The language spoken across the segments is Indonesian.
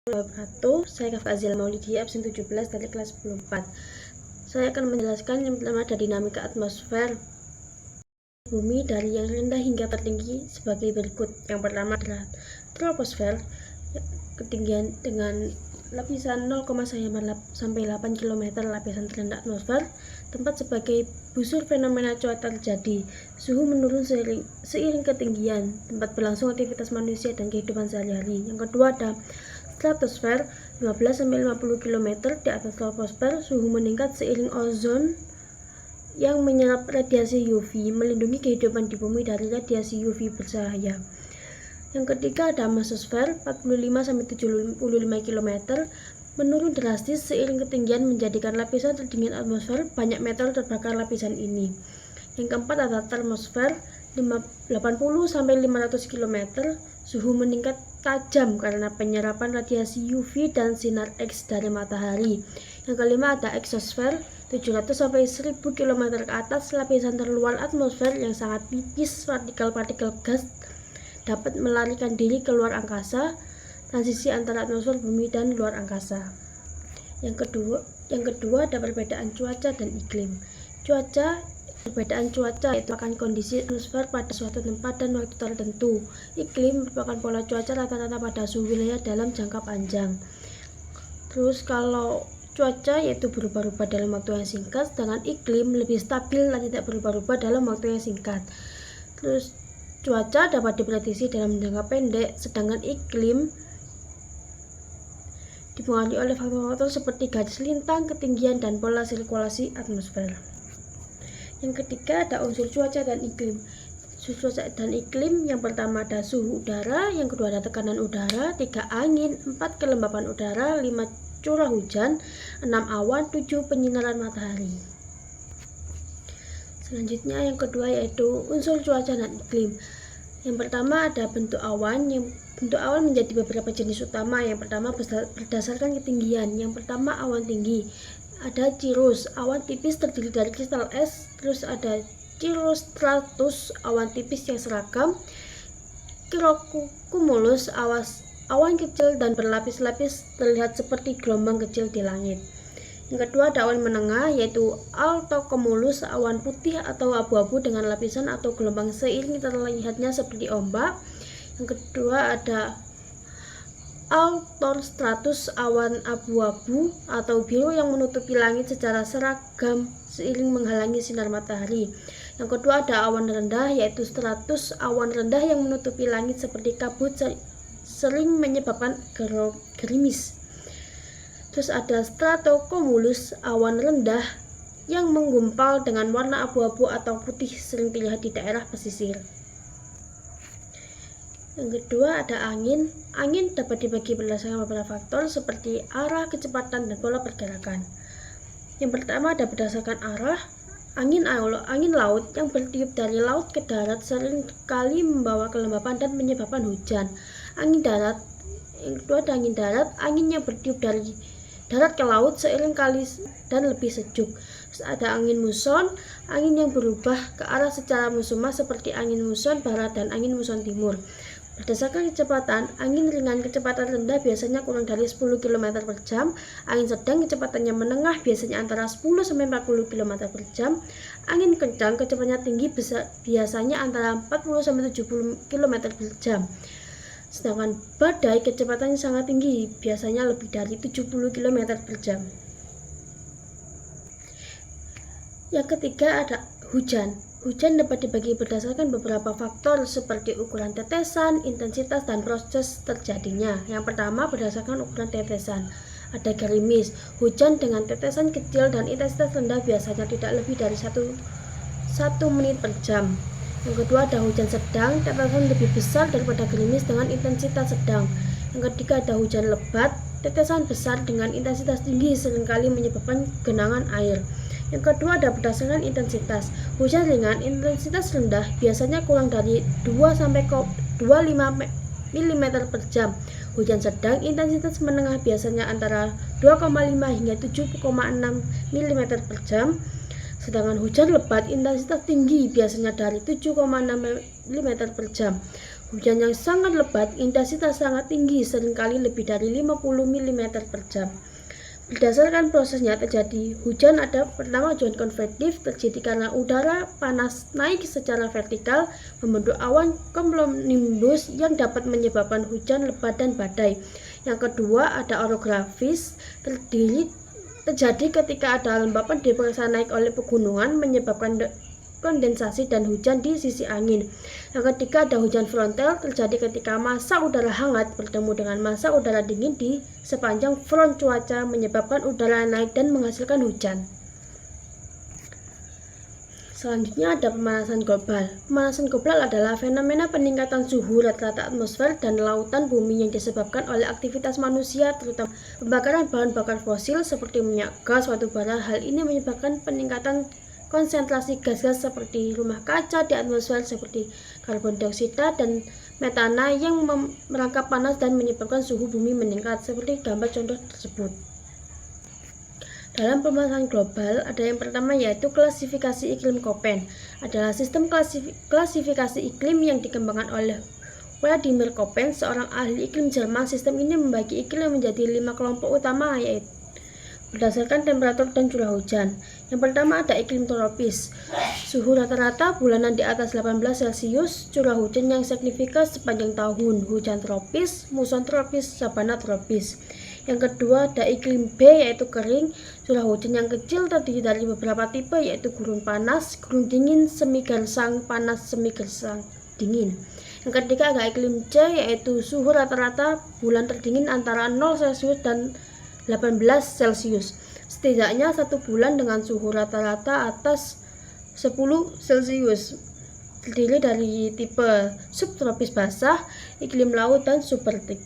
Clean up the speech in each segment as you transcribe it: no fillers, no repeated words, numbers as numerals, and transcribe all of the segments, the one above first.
wabarakatuh. Saya Kak Fazila Maulidi, absen 17 dari kelas 10 Saya akan menjelaskan yang pertama ada dinamika atmosfer bumi dari yang rendah hingga tertinggi sebagai berikut. Yang pertama adalah troposfer, ketinggian dengan lapisan 0, sampai 8 km lapisan terendah atmosfer, tempat sebagai busur fenomena cuaca terjadi. Suhu menurun seiring ketinggian, tempat berlangsung aktivitas manusia dan kehidupan sehari-hari. Yang kedua ada stratosfer, 15-50 km di atas troposfer. Suhu meningkat seiring ozon yang menyerap radiasi UV, melindungi kehidupan di bumi dari radiasi UV bersahaya. Yang ketiga ada mesosfer, 45-75 km, menurun drastis seiring ketinggian, menjadikan lapisan terdingin atmosfer banyak metal terbakar lapisan ini. Yang keempat ada termosfer, 80-500 km, suhu meningkat tajam karena penyerapan radiasi UV dan sinar X dari matahari. Yang kelima ada eksosfer, 700-1000 km ke atas, lapisan terluar atmosfer yang sangat tipis, partikel-partikel gas dapat melarikan diri ke luar angkasa, transisi antara atmosfer bumi dan luar angkasa. Yang kedua ada perbedaan cuaca dan iklim. Perbedaan cuaca yaitu merupakan kondisi atmosfer pada suatu tempat dan waktu tertentu. Iklim merupakan pola cuaca rata-rata pada suhu wilayah dalam jangka panjang. Terus kalau cuaca yaitu berubah-ubah dalam waktu yang singkat, sedangkan iklim lebih stabil dan tidak berubah-ubah dalam waktu yang singkat. Terus cuaca dapat diprediksi dalam jangka pendek, sedangkan iklim dipengaruhi oleh faktor-faktor seperti garis lintang, ketinggian, dan pola sirkulasi atmosfer. Yang ketiga ada unsur cuaca dan iklim. Unsur cuaca dan iklim, yang pertama ada suhu udara, yang kedua ada tekanan udara, 3 angin, 4 kelembapan udara, 5 curah hujan, 6 awan, 7 penyinaran matahari. Selanjutnya yang kedua yaitu unsur cuaca dan iklim. Yang pertama ada bentuk awan. Bentuk awan menjadi beberapa jenis utama. Yang pertama berdasarkan ketinggian. Yang pertama awan tinggi. Ada cirrus, awan tipis terdiri dari kristal es. Terus ada cirrostratus, awan tipis yang seragam. Cumulus, awan kecil dan berlapis-lapis terlihat seperti gelombang kecil di langit. Yang kedua ada awan menengah yaitu altocumulus, awan putih atau abu-abu dengan lapisan atau gelombang seiring terlihatnya seperti ombak. Yang kedua ada altostratus, awan abu-abu atau biru yang menutupi langit secara seragam seiring menghalangi sinar matahari. Yang kedua ada awan rendah yaitu stratus, awan rendah yang menutupi langit seperti kabut sering menyebabkan gerimis. Terus ada stratocumulus, awan rendah yang menggumpal dengan warna abu-abu atau putih sering dilihat di daerah pesisir. Yang kedua ada angin. Angin dapat dibagi berdasarkan beberapa faktor seperti arah, kecepatan, dan pola pergerakan. Yang pertama ada berdasarkan arah. Angin laut yang bertiup dari laut ke darat sering kali membawa kelembapan dan menyebabkan hujan. Angin darat. Yang kedua ada angin darat, angin yang bertiup dari darat ke laut seiring kali dan lebih sejuk. Terus ada angin muson, angin yang berubah ke arah secara musuma seperti angin muson barat dan angin muson timur. Berdasarkan kecepatan, angin ringan kecepatan rendah biasanya kurang dari 10 km per jam, angin sedang kecepatannya menengah biasanya antara 10-40 km per jam, angin kencang kecepatannya tinggi biasanya antara 40-70 km per jam. Sedangkan badai kecepatannya sangat tinggi, biasanya lebih dari 70 km per jam. Yang ketiga ada hujan. Hujan dapat dibagi berdasarkan beberapa faktor seperti ukuran tetesan, intensitas, dan proses terjadinya. Yang pertama berdasarkan ukuran tetesan. Ada gerimis. Hujan dengan tetesan kecil dan intensitas rendah biasanya tidak lebih dari 1 menit per jam. Yang kedua ada hujan sedang, tetesan lebih besar daripada gerimis dengan intensitas sedang. Yang ketiga ada hujan lebat, tetesan besar dengan intensitas tinggi seringkali menyebabkan genangan air. Yang kedua ada berdasarkan intensitas. Hujan ringan intensitas rendah biasanya kurang dari 2-25 mm per jam. Hujan sedang intensitas menengah biasanya antara 2,5 hingga 7,6 mm per jam. Sedangkan hujan lebat intensitas tinggi biasanya dari 7,6 mm per jam. Hujan yang sangat lebat, intensitas sangat tinggi, seringkali lebih dari 50 mm per jam. Berdasarkan prosesnya terjadi hujan ada pertama hujan konvektif terjadi karena udara panas naik secara vertikal membentuk awan cumulonimbus yang dapat menyebabkan hujan lebat dan badai. Yang kedua ada orografis terjadi ketika ada lembapan depresi naik oleh pegunungan menyebabkan kondensasi dan hujan di sisi angin. Yang ketiga ada hujan frontal terjadi ketika massa udara hangat bertemu dengan massa udara dingin di sepanjang front cuaca menyebabkan udara naik dan menghasilkan hujan. Selanjutnya ada pemanasan global. Pemanasan global adalah fenomena peningkatan suhu rata-rata atmosfer dan lautan bumi yang disebabkan oleh aktivitas manusia, terutama pembakaran bahan bakar fosil seperti minyak, gas, batu bara. Hal ini menyebabkan peningkatan konsentrasi gas-gas seperti rumah kaca di atmosfer seperti karbon dioksida dan metana yang merangkap panas dan menyebabkan suhu bumi meningkat seperti gambar contoh tersebut. Dalam pemanasan global ada yang pertama yaitu klasifikasi iklim Köppen. Adalah sistem klasifikasi iklim yang dikembangkan oleh Vladimir Köppen, seorang ahli iklim Jerman. Sistem ini membagi iklim menjadi 5 kelompok utama yaitu berdasarkan temperatur dan curah hujan. Yang pertama ada iklim tropis. Suhu rata-rata bulanan di atas 18 Celcius, curah hujan yang signifikan sepanjang tahun, hujan tropis, muson tropis, sabana tropis. Yang kedua ada iklim B yaitu kering. Curah hujan yang kecil terdiri dari beberapa tipe yaitu gurun panas, gurun dingin, semi gersang panas, semi gersang dingin. Yang ketiga ada iklim C yaitu suhu rata-rata bulan terdingin antara 0 Celcius dan 18 Celcius. Setidaknya satu bulan dengan suhu rata-rata atas 10 Celcius. Terdiri dari tipe subtropis basah, iklim laut, dan subarktik.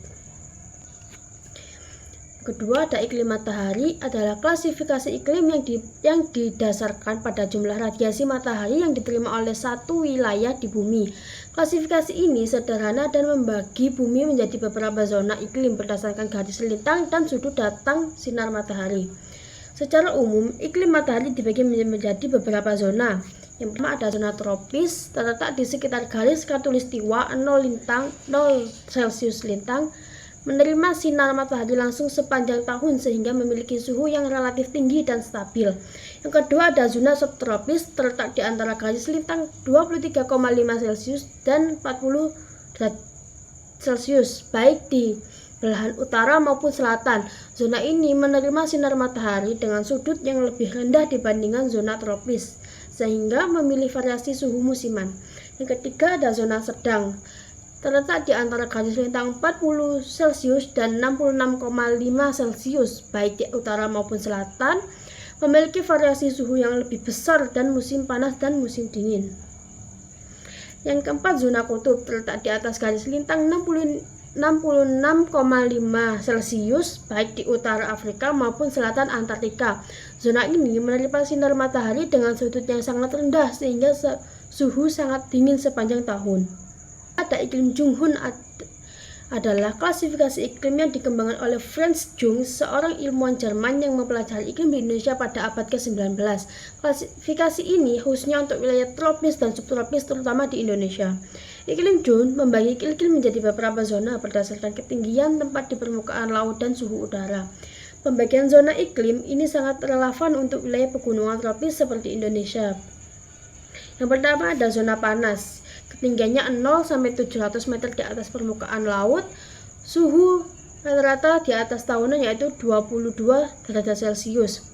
Kedua ada iklim matahari, adalah klasifikasi iklim yang didasarkan pada jumlah radiasi matahari yang diterima oleh satu wilayah di bumi. Klasifikasi ini sederhana dan membagi bumi menjadi beberapa zona iklim berdasarkan garis lintang dan sudut datang sinar matahari. Secara umum, iklim matahari dibagi menjadi beberapa zona. Yang pertama ada zona tropis, terletak di sekitar garis khatulistiwa 0 Celcius lintang, menerima sinar matahari langsung sepanjang tahun sehingga memiliki suhu yang relatif tinggi dan stabil. Yang kedua ada zona subtropis, terletak di antara garis lintang 23,5 Celcius dan 40 Celcius, baik di belahan utara maupun selatan. Zona ini menerima sinar matahari dengan sudut yang lebih rendah dibandingkan zona tropis, sehingga memiliki variasi suhu musiman. Yang ketiga ada zona sedang, terletak di antara garis lintang 40 Celcius dan 66,5 Celcius, baik di utara maupun selatan, memiliki variasi suhu yang lebih besar dan musim panas dan musim dingin. Yang keempat zona kutub, terletak di atas garis lintang 66,5 Celcius, baik di utara Afrika maupun selatan Antartika. Zona ini menerima sinar matahari dengan sudut yang sangat rendah sehingga suhu sangat dingin sepanjang tahun. Ada iklim Junghun, adalah klasifikasi iklim yang dikembangkan oleh Franz Jung, seorang ilmuwan Jerman yang mempelajari iklim di Indonesia pada abad ke-19. Klasifikasi ini khususnya untuk wilayah tropis dan subtropis terutama di Indonesia. Iklim Jung membagi iklim menjadi beberapa zona berdasarkan ketinggian tempat di permukaan laut dan suhu udara. Pembagian zona iklim ini sangat relevan untuk wilayah pegunungan tropis seperti Indonesia. Yang pertama ada zona panas. Ketinggiannya 0 sampai 700 meter di atas permukaan laut. Suhu rata-rata di atas tahunan yaitu 22 derajat Celcius.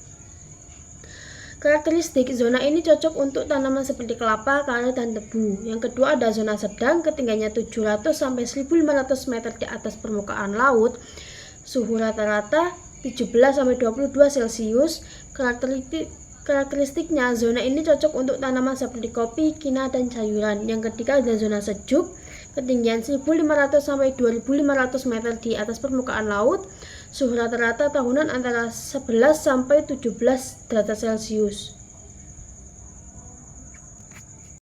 Karakteristik zona ini cocok untuk tanaman seperti kelapa, karet, dan tebu. Yang kedua ada zona sedang, ketinggiannya 700 sampai 1500 meter di atas permukaan laut. Suhu rata-rata 17 sampai 22 Celcius. Karakteristiknya zona ini cocok untuk tanaman seperti kopi, kina, dan sayuran. Yang ketiga ada zona sejuk, ketinggian 1500 sampai 2500 meter di atas permukaan laut. Suhu rata-rata tahunan antara 11 sampai 17 derajat Celcius.